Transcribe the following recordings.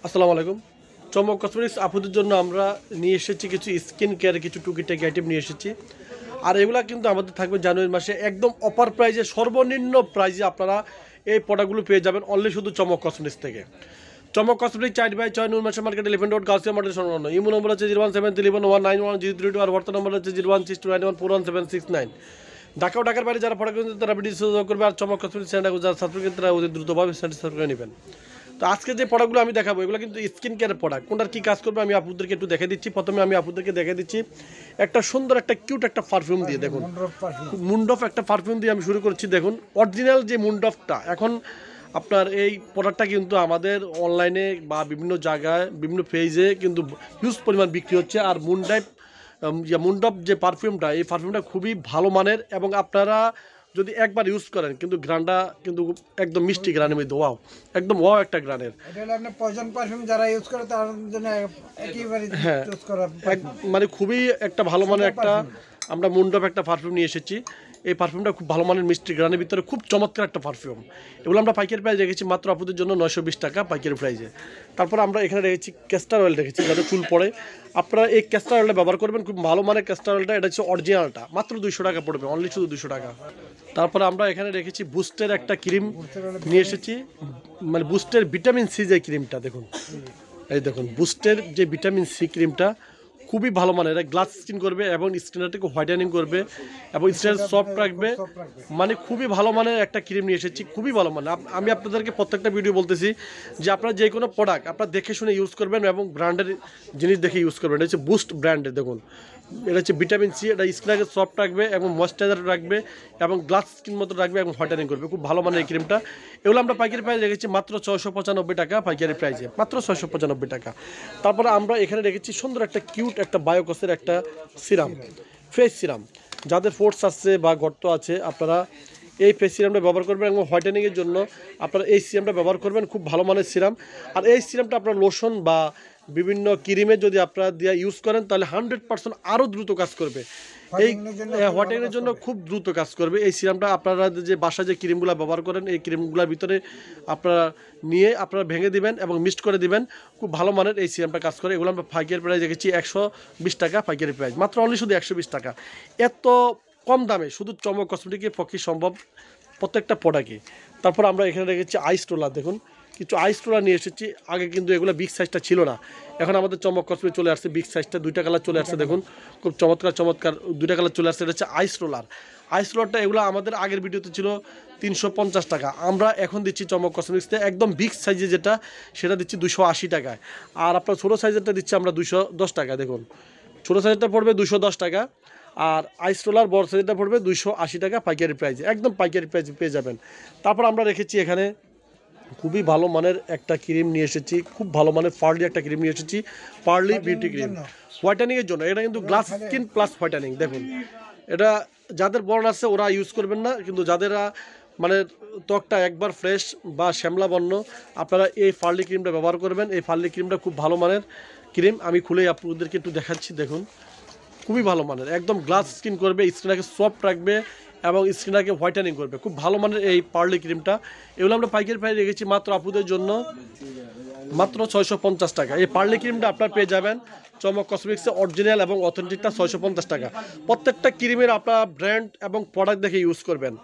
আসসালামু আলাইকুম। চমক কসমেটিক্স আপুদের জন্য আমরা নিয়ে এসেছি কিছু স্কিন কেয়ারের কিছু টুকিটাকি আইটেম নিয়ে এসেছি। আর এগুলা কিন্তু আমাদের থাকবে জানুয়ারি মাসে একদম অফার প্রাইজে, সর্বনিম্ন প্রাইজে আপনারা এই প্রোডাক্টগুলো পেয়ে যাবেন অনলি শুধু চমক কসমেটিক্স থেকে। চমক কসমেটিক্স 4/6 নূর মাসে মার্কেট 11 রোড গাউসিয়া মার্কেট সংলগ্ন। ইমো নম্বর হচ্ছে 01731191032 আর হোয়াটসঅ্যাপ নম্বর হচ্ছে 01629141769। ঢাকা ও ঢাকার বাইরে যারা প্রোডাক্ট কিনতে তারা ভিডিও যোগাযোগ করবে। আর চমক কসমেটিক্স চ্যানেল যারা সাবস্ক্রাইব করতে তারা অতি দ্রুতভাবে সাবস্ক্রাইব করে নেবেন। তো আজকে যে প্রোডাক্টগুলো আমি দেখাবো এগুলো কিন্তু স্কিন কেয়ার প্রোডাক্ট। কোনটার কী কাজ করবে আমি আপনাদেরকে একটু দেখে দিচ্ছি। প্রথমে আমি আপনাদেরকে দেখে দিচ্ছি একটা সুন্দর একটা কিউট একটা পারফিউম দিয়ে। দেখুন মুন্ডফ একটা পারফিউম দিয়ে আমি শুরু করছি। দেখুন অরিজিনাল যে মুন্ডফটা, এখন আপনার এই প্রোডাক্টটা কিন্তু আমাদের অনলাইনে বা বিভিন্ন জায়গায় বিভিন্ন পেজে কিন্তু হিউজ পরিমাণ বিক্রি হচ্ছে। আর মুন্ডফ যে পারফিউমটা, এই পারফিউমটা খুবই ভালো মানের এবং আপনারা যদি একবার ইউজ করেন কিন্তু গ্রানটা কিন্তু একদম মিষ্টি গ্রানের মধ্যে ওয়াও, একদম ওয়াও একটা গ্রানের। এটা হলো আপনার পয়জন পারফিউম, যারা ইউজ করে তার জন্য একেবারে হ্যাঁ, চুজ করা মানে খুবই একটা ভালো মানের একটা আমরা মুন্ডপ একটা পারফিউম নিয়ে এসেছি। এই পারফিউমটা খুব ভালো মানের মিষ্টি গ্রানের ভিতরে খুব চমৎকার একটা পারফিউম। এগুলো আমরা পাইকারি প্রাইস রেখেছি মাত্র আপনাদের জন্য 920 টাকা পাইকারি প্রাইসে। তারপর আমরা এখানে রেখেছি ক্যাস্টার অয়েল রেখেছি, যাদের চুল পড়ে আপনারা এই ক্যাস্টার অয়েলটা ব্যবহার করবেন। খুব ভালো মানের ক্যাস্টার অয়েলটা, এটা হচ্ছে অরিজিনালটা, মাত্র 200 টাকা পড়বে, অনলি শুধু 200 টাকা। তারপরে আমরা এখানে রেখেছি বুস্টের একটা ক্রিম নিয়ে এসেছি, মানে বুস্টের ভিটামিন সি যে ক্রিমটা দেখুন, এই দেখুন বুস্টের যে ভিটামিন সি ক্রিমটা খুবই ভালো মানের। এটা গ্লাস স্কিন করবে এবং স্কিনটাকে হোয়াইটেনিং করবে এবং স্কিন সফট রাখবে। মানে খুবই ভালো মানের একটা ক্রিম নিয়ে এসেছি, খুবই ভালো মানের। আমি আপনাদেরকে প্রত্যেকটা ভিডিও বলতেছি যে আপনারা যে কোনো প্রোডাক্ট আপনারা দেখে শুনে ইউজ করবেন এবং ব্র্যান্ডের জিনিস দেখে ইউজ করবেন। এটা হচ্ছে বুস্ট ব্র্যান্ডের। দেখুন এটা হচ্ছে ভিটামিন সি, এটা স্কিনটাকে সফট রাখবে এবং ময়েশ্চারাইজার রাখবে এবং গ্লাস স্কিন মতো রাখবে এবং হোয়াইটেনিং করবে। খুব ভালো মানের এই ক্রিমটা। এগুলো আমরা পাইকারি প্রাইস রেখেছি মাত্র 695 টাকা পাইকারি প্রাইসে, মাত্র 695 টাকা। তারপরে আমরা এখানে রেখেছি সুন্দর একটা কিউট একটা বায়োকসের একটা সিরাম, ফেস সিরাম। যাদের ফোর্স আছে বা গর্ত আছে আপনারা এই ফেস সিরামটা ব্যবহার করবেন এবং হোয়াইটেনিংয়ের জন্য আপনারা এই সিরামটা ব্যবহার করবেন। খুব ভালো মানের সিরাম। আর এই সিরামটা আপনার লোশন বা বিভিন্ন ক্রিমে যদি আপনারা দিয়ে ইউজ করেন তাহলে 100% আরও দ্রুত কাজ করবে। এই হোয়াইটেনিংয়ের জন্য খুব দ্রুত কাজ করবে এই সিরামটা। আপনারা যে বাসায় যে ক্রিমগুলো ব্যবহার করেন এই ক্রিমগুলোর ভিতরে আপনারা নিয়ে আপনারা ভেঙে দিবেন এবং মিক্সড করে দিবেন। খুব ভালো মানের এই সিরামটা কাজ করে। এগুলো আমরা পাইকারি প্রাইস রেখেছি 120 টাকা পাইকারি প্রাইস, মাত্র অনলি শুধু 120 টাকা। এত কম দামে শুধু চমক কসমেটিকের পক্ষে সম্ভব প্রত্যেকটা প্রোডাক্টই। তারপর আমরা এখানে রেখেছি আইস রোলার। দেখুন কিছু আইস রোলার নিয়ে এসেছি। আগে কিন্তু এগুলো বিগ সাইজটা ছিল না, এখন আমাদের চমক কসমেটিক চলে আসছে বিগ সাইজটা, 2টা কালার চলে আসছে। দেখুন খুব চমৎকার চমৎকার 2টা কালার চলে আসছে। এটা হচ্ছে আইস রোলার। আইস রোলারটা এগুলো আমাদের আগের ভিডিওতে ছিল 350 টাকা, আমরা এখন দিচ্ছি চমক কসমেটিক্সতে একদম বিগ সাইজে যেটা সেটা দিচ্ছি 280 টাকায়। আর আপনার ছোটো সাইজেরটা দিচ্ছি আমরা 210 টাকা। দেখুন ছোটো সাইজটা পড়বে 210 টাকা আর আইস রোলার বড় সাইজটা পড়বে 280 টাকা পাইকারি প্রাইজে, একদম পাইকারি প্রাইজে পেয়ে যাবেন। তারপর আমরা রেখেছি এখানে খুবই ভালো মানের একটা ক্রিম নিয়ে এসেছি, খুব ভালো মানের পার্লি একটা ক্রিম নিয়ে এসেছি, পার্লি বিউটি ক্রিম হোয়াইটেনিংয়ের জন্য। এটা কিন্তু গ্লাস স্কিন প্লাস হোয়াইটেনিং। দেখুন এটা যাদের বর্ণ আছে ওরা ইউজ করবেন না, কিন্তু যাদের মানে ত্বকটা একবার ফ্রেশ বা শ্যামলা বর্ণ আপনারা এই পার্লি ক্রিমটা ব্যবহার করবেন। এই পার্লি ক্রিমটা খুব ভালো মানের ক্রিম, আমি খুলেই আপনাদেরকে একটু দেখাচ্ছি। দেখুন খুবই ভালো মানের, একদম গ্লাস স্কিন করবে, স্কিনটাকে সফট রাখবে এবং স্কিনটাকে হোয়াইটেনিং করবে। খুব ভালো মানের এই পার্লি ক্রিমটা। এগুলো আমরা পাইকারি প্রাইস রেখেছি মাত্র আপুদের জন্য মাত্র 650 টাকা। এই পার্লি ক্রিমটা আপনারা পেয়ে যাবেন চমক কসমেটিক্সে অরিজিনাল এবং অথেন্টিকটা 650 টাকা। প্রত্যেকটা ক্রিমের আপনারা ব্র্যান্ড এবং প্রোডাক্ট দেখে ইউজ করবেন।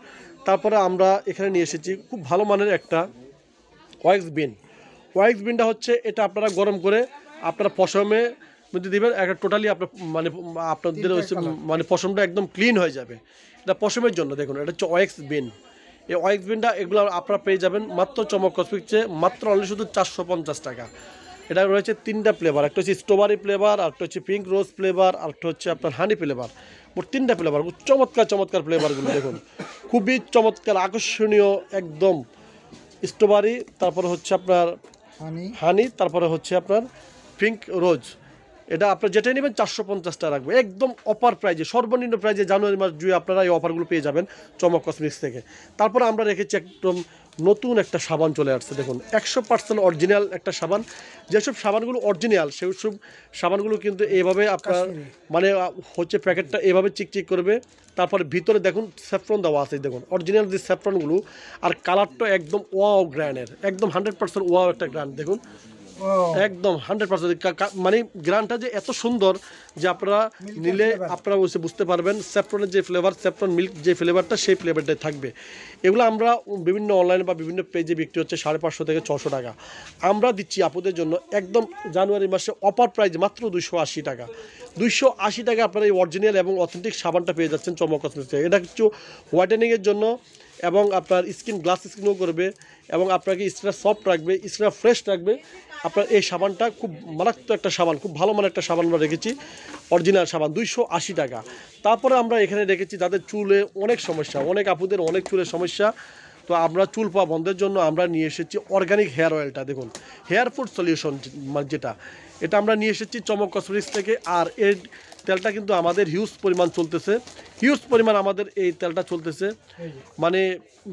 তারপরে আমরা এখানে নিয়ে এসেছি খুব ভালো মানের একটা ওয়াক্স বিন। ওয়াক্স বিনটা হচ্ছে এটা আপনারা গরম করে আপনারা পশমে মধ্যে দিবেন, একটা টোটালি আপনার মানে আপনাদের মানে পশমটা একদম ক্লিন হয়ে যাবে। এটা পশমের জন্য। দেখুন এটা হচ্ছে ওয়াক্স বিন। এই ওয়াক্স বিনটা এগুলো আপনারা পেয়ে যাবেন মাত্র চমক কসমেটিক্সে মাত্র অনলি শুধু 450 টাকা। এটা রয়েছে 3টা ফ্লেভার, একটা হচ্ছে স্ট্রবেরি ফ্লেভার, আরেকটা হচ্ছে পিঙ্ক রোজ ফ্লেভার, আরেকটা হচ্ছে আপনার হানি ফ্লেভার। মোট 3টা ফ্লেভার, চমৎকার চমৎকার ফ্লেভারগুলো দেখুন খুবই চমৎকার আকর্ষণীয় একদম। স্ট্রবেরি, তারপরে হচ্ছে আপনার হানি, তারপরে হচ্ছে আপনার পিঙ্ক রোজ। এটা আপনার যেটাই নেবেন 450 টাকা রাখবো, একদম অফার প্রাইজে, সর্বনিম্ন প্রাইজে জানুয়ারি মাস জুড়ে আপনারা এই অফারগুলো পেয়ে যাবেন চমক কসমেটিক্স থেকে। তারপরে আমরা রেখেছি একদম নতুন একটা সাবান চলে আসছে। দেখুন 100% অরিজিনাল একটা সাবান। যেসব সাবানগুলো অরিজিনাল সেসব সাবানগুলো কিন্তু এভাবে আপনার মানে হচ্ছে প্যাকেটটা এভাবে চিকচিক করবে। তারপরে ভিতরে দেখুন স্যাফরন দেওয়া আছে। দেখুন অরিজিনাল যে স্যাফরনগুলো, আর কালারটা একদম ওয়াও গ্র্যান্ডের, একদম 100% ওয়াও একটা গ্র্যান্ড। দেখুন ও একদম 100%, মানে গ্রানটা যে এত সুন্দর যে আপনারা নিলে আপনারা বুঝতে পারবেন স্যাফরনের যে ফ্লেভার, স্যাফরন মিল্ক যে ফ্লেভারটা সেই ফ্লেভারটাই থাকবে। এগুলো আমরা বিভিন্ন অনলাইনে বা বিভিন্ন পেজে বিক্রি হচ্ছে 550 থেকে 600 টাকা। আমরা দিচ্ছি আপুদের জন্য একদম জানুয়ারি মাসে অফার প্রাইস মাত্র 280 টাকা। 280 টাকা আপনারা এই অরিজিনাল এবং অথেন্টিক সাবানটা পেয়ে যাচ্ছেন চমক কসমেটিক্স থেকে। এটা কিছু হোয়াইটেনিংয়ের জন্য এবং আপনার স্কিন গ্লাস স্কিনও করবে এবং আপনাকে স্কিনটা সফট রাখবে, স্কিনটা ফ্রেশ রাখবে। আপনার এই সাবানটা খুব মারাত্মক একটা সাবান, খুব ভালো মানের একটা সাবান আমরা রেখেছি, অরিজিনাল সাবান 280 টাকা। তারপরে আমরা এখানে রেখেছি যাদের চুলে অনেক সমস্যা, অনেক আপুদের অনেক চুলের সমস্যা, তো আমরা চুল পাওয়া বন্ধের জন্য আমরা নিয়ে এসেছি অর্গানিক হেয়ার অয়েলটা। দেখুন হেয়ার ফুড সলিউশন যেটা, এটা আমরা নিয়ে এসেছি চমক কসমেটিক্স থেকে। আর এর তেলটা কিন্তু আমাদের হিউজ পরিমাণ চলতেছে, হিউজ পরিমাণ আমাদের এই তেলটা চলতেছে, মানে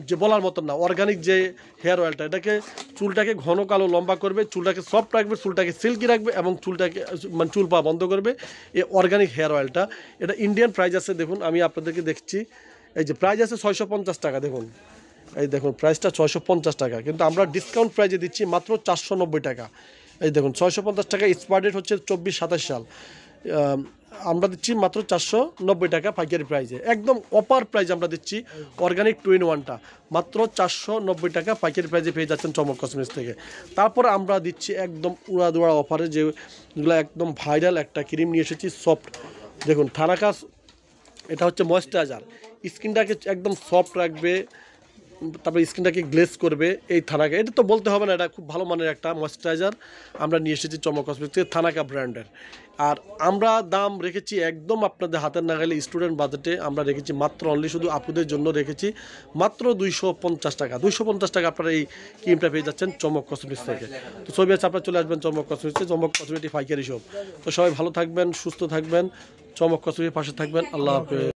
যে বলার মতন না। অর্গানিক যে হেয়ার অয়েলটা, এটাকে চুলটাকে ঘন কালো লম্বা করবে, চুলটাকে সফট রাখবে, চুলটাকে সিল্কি রাখবে এবং চুলটাকে মানে চুল পাওয়া বন্ধ করবে এই অর্গানিক হেয়ার অয়েলটা। এটা ইন্ডিয়ান প্রাইস আছে, দেখুন আমি আপনাদেরকে দেখছি, এই যে প্রাইস আছে 650 টাকা। দেখুন এই দেখুন প্রাইসটা 650 টাকা, কিন্তু আমরা ডিসকাউন্ট প্রাইজে দিচ্ছি মাত্র 490 টাকা। এই দেখুন 650 টাকা, এক্সপায়ার ডেট হচ্ছে 24-27 সাল। আমরা দিচ্ছি মাত্র 490 টাকা পাইকারি প্রাইজে, একদম অপার প্রাইজ আমরা দিচ্ছি। অর্গানিক 2-in-1টা মাত্র 490 টাকা পাইকারি প্রাইজে পেয়ে যাচ্ছেন চমক কসমেটিক্স থেকে। তারপর আমরা দিচ্ছি একদম উড়াদুড়া অফারে যেগুলো একদম ভাইরাল একটা ক্রিম নিয়ে এসেছি সফট। দেখুন থানাকাস, এটা হচ্ছে ময়েশ্চারাইজার, স্কিনটাকে একদম সফট রাখবে, তারপরে স্কিনটাকে গ্লেজ করবে এই থানাকা। এটা তো বলতে হবে না, এটা খুব ভালো মানের একটা ময়েশ্চারাইজার আমরা নিয়ে এসেছি চমক কসমেটিক্স থেকে, থানাকা ব্র্যান্ডের। আর আমরা দাম রেখেছি একদম আপনাদের হাতের নাগালে, স্টুডেন্ট বাজেটে আমরা রেখেছি মাত্র অনলি শুধু আপুদের জন্য রেখেছি মাত্র 250 টাকা। 250 টাকা আপনারা এই ক্রিমটা পেয়ে যাচ্ছেন চমক কসমেটিক্স থেকে। তো ছবি আছে, আপনারা চলে আসবেন চমক কসমেটিক্সে, চমক কসমেটিক পাইকারি শপ। তো সবাই ভালো থাকবেন, সুস্থ থাকবেন, চমক কসমেটিক পাশে থাকবেন। আল্লাহ হাফেজ।